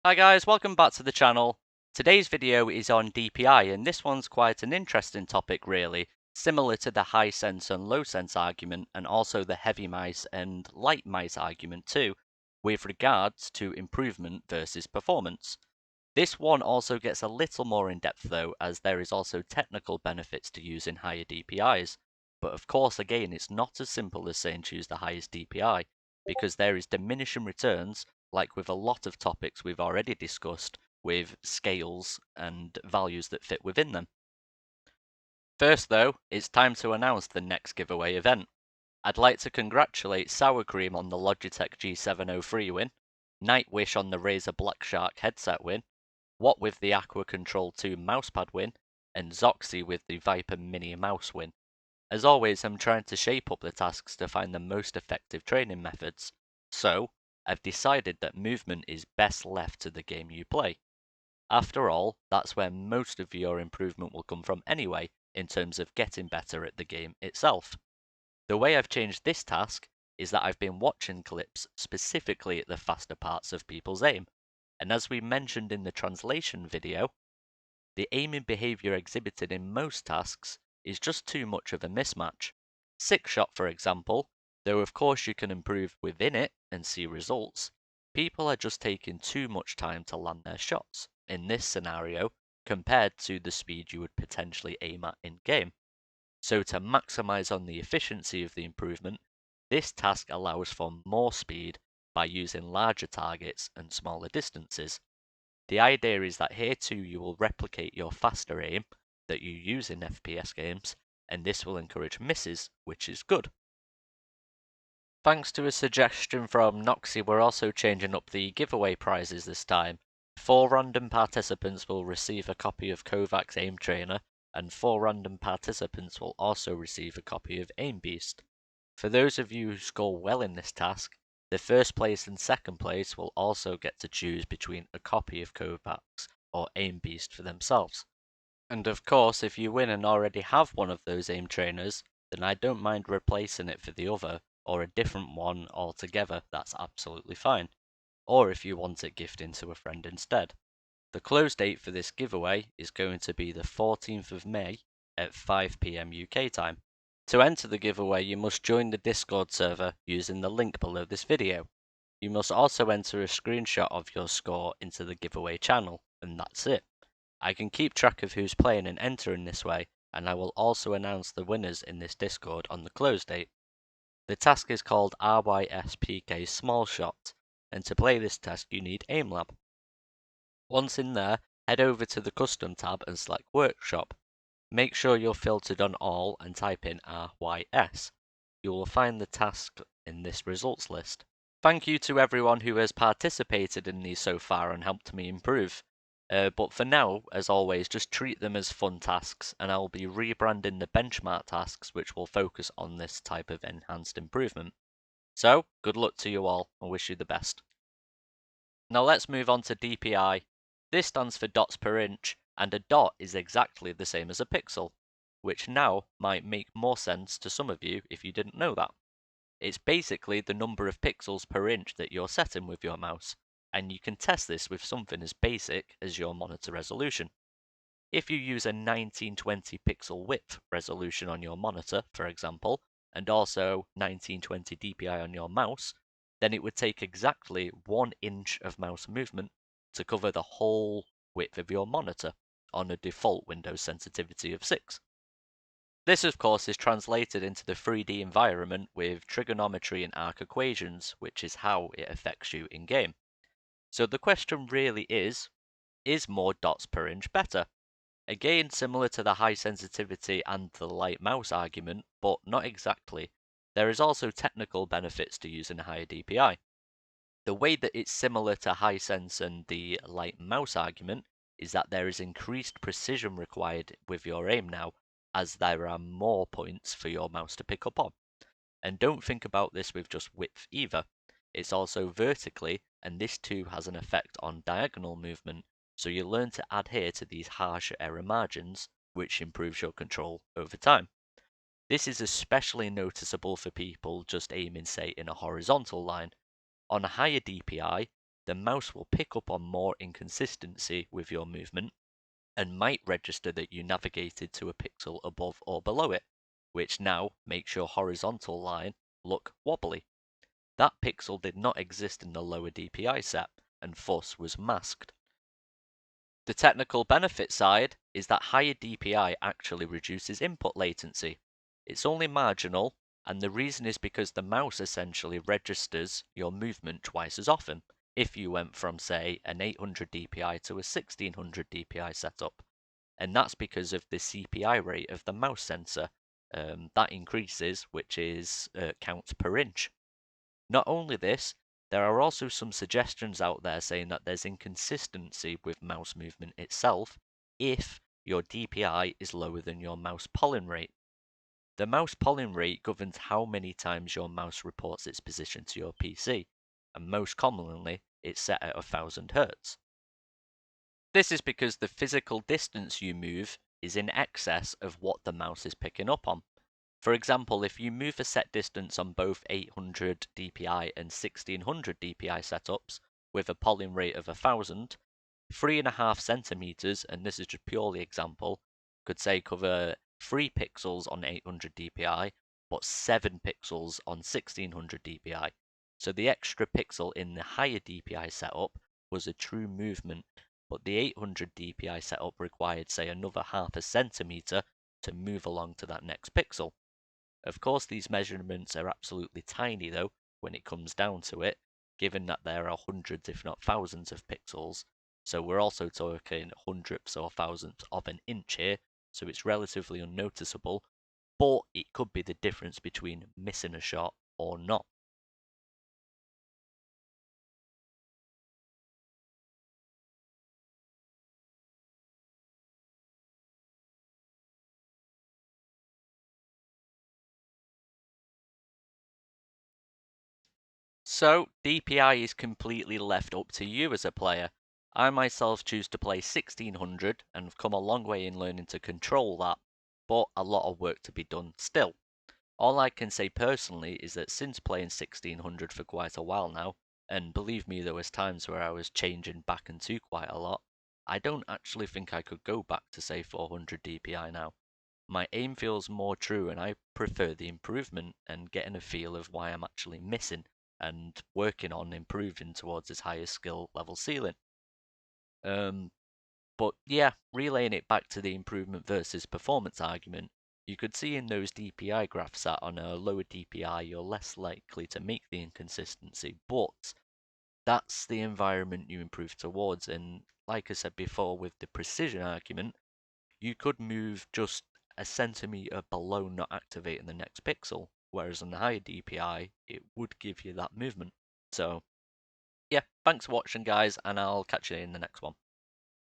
Hi guys, welcome back to the channel. Today's video is on DPI and this one's quite an interesting topic really, similar to the high sense and low sense argument and also the heavy mice and light mice argument too, with regards to improvement versus performance. This one also gets a little more in depth though, as there is also technical benefits to using higher DPIs. But of course again, it's not as simple as saying choose the highest DPI, because there is diminishing returns like with a lot of topics we've already discussed with scales and values that fit within them. First though, it's time to announce the next giveaway event. I'd like to congratulate Sour Cream on the Logitech G703 win, Nightwish on the Razer Black Shark headset win, What with the Aqua Control 2 mousepad win, and Zoxy with the Viper Mini mouse win. As always, I'm trying to shape up the tasks to find the most effective training methods. So, I've decided that movement is best left to the game you play. After all, that's where most of your improvement will come from anyway, in terms of getting better at the game itself. The way I've changed this task is that I've been watching clips specifically at the faster parts of people's aim. And as we mentioned in the translation video, the aiming behavior exhibited in most tasks is just too much of a mismatch. Six shot, for example, though of course you can improve within it and see results, people are just taking too much time to land their shots in this scenario compared to the speed you would potentially aim at in game. So to maximize on the efficiency of the improvement, this task allows for more speed by using larger targets and smaller distances. The idea is that here too you will replicate your faster aim that you use in FPS games, and this will encourage misses, which is good. Thanks to a suggestion from Noxy, we're also changing up the giveaway prizes this time. 4 random participants will receive a copy of Kovac's Aim Trainer, and 4 random participants will also receive a copy of Aim Beast. For those of you who score well in this task, the first place and second place will also get to choose between a copy of Kovac's or Aim Beast for themselves. And of course, if you win and already have one of those aim trainers, then I don't mind replacing it for the other, or a different one altogether, that's absolutely fine. Or if you want it gifting to a friend instead. The close date for this giveaway is going to be the 14th of May at 5 PM UK time. To enter the giveaway, you must join the Discord server using the link below this video. You must also enter a screenshot of your score into the giveaway channel, and that's it. I can keep track of who's playing and entering this way, and I will also announce the winners in this Discord on the close date. The task is called RYSPK Small Shot, and to play this task you need AimLab. Once in there, head over to the Custom tab and select Workshop. Make sure you're filtered on all and type in RYS. You will find the task in this results list. Thank you to everyone who has participated in these so far and helped me improve. But for now, as always, just treat them as fun tasks, and I will be rebranding the benchmark tasks which will focus on this type of enhanced improvement. So, good luck to you all, and wish you the best. Now let's move on to DPI. This stands for dots per inch, and a dot is exactly the same as a pixel, which now might make more sense to some of you if you didn't know that. It's basically the number of pixels per inch that you're setting with your mouse, and you can test this with something as basic as your monitor resolution. If you use a 1920 pixel width resolution on your monitor, for example, and also 1920 DPI on your mouse, then it would take exactly 1 inch of mouse movement to cover the whole width of your monitor on a default Windows sensitivity of 6. This, of course, is translated into the 3D environment with trigonometry and arc equations, which is how it affects you in-game. So the question really is more dots per inch better? Again, similar to the high sensitivity and the light mouse argument, but not exactly. There is also technical benefits to using a higher DPI. The way that it's similar to high sense and the light mouse argument is that there is increased precision required with your aim now, as there are more points for your mouse to pick up on. And don't think about this with just width either. It's also vertically, and this too has an effect on diagonal movement, so you learn to adhere to these harsher error margins, which improves your control over time. This is especially noticeable for people just aiming, say, in a horizontal line. On a higher DPI, the mouse will pick up on more inconsistency with your movement and might register that you navigated to a pixel above or below it, which now makes your horizontal line look wobbly. That pixel did not exist in the lower DPI set, and thus was masked. The technical benefit side is that higher DPI actually reduces input latency. It's only marginal, and the reason is because the mouse essentially registers your movement twice as often if you went from, say, an 800 DPI to a 1600 DPI setup. And that's because of the CPI rate of the mouse sensor. That increases, which is counts per inch. Not only this, there are also some suggestions out there saying that there's inconsistency with mouse movement itself if your DPI is lower than your mouse polling rate. The mouse polling rate governs how many times your mouse reports its position to your PC, and most commonly it's set at 1000 Hz. This is because the physical distance you move is in excess of what the mouse is picking up on. For example, if you move a set distance on both 800 DPI and 1600 DPI setups with a polling rate of 1000, 3.5 centimeters, and this is just purely example, could say cover 3 pixels on 800 DPI, but 7 pixels on 1600 DPI. So the extra pixel in the higher DPI setup was a true movement, but the 800 DPI setup required, say, another half a centimeter to move along to that next pixel. Of course, these measurements are absolutely tiny, though, when it comes down to it, given that there are hundreds, if not thousands, of pixels. So we're also talking hundredths or thousandths of an inch here, so it's relatively unnoticeable, but it could be the difference between missing a shot or not. So, DPI is completely left up to you as a player. I myself choose to play 1600 and have come a long way in learning to control that, but a lot of work to be done still. All I can say personally is that since playing 1600 for quite a while now, and believe me, there was times where I was changing back and to quite a lot, I don't actually think I could go back to say 400 DPI now. My aim feels more true and I prefer the improvement and getting a feel of why I'm actually missing and working on improving towards this higher skill level ceiling. But yeah, relaying it back to the improvement versus performance argument, you could see in those DPI graphs that on a lower DPI you're less likely to make the inconsistency, but that's the environment you improve towards. And like I said before with the precision argument, you could move just a centimeter below not activating the next pixel, whereas on the higher DPI, it would give you that movement. So yeah, thanks for watching guys, and I'll catch you in the next one.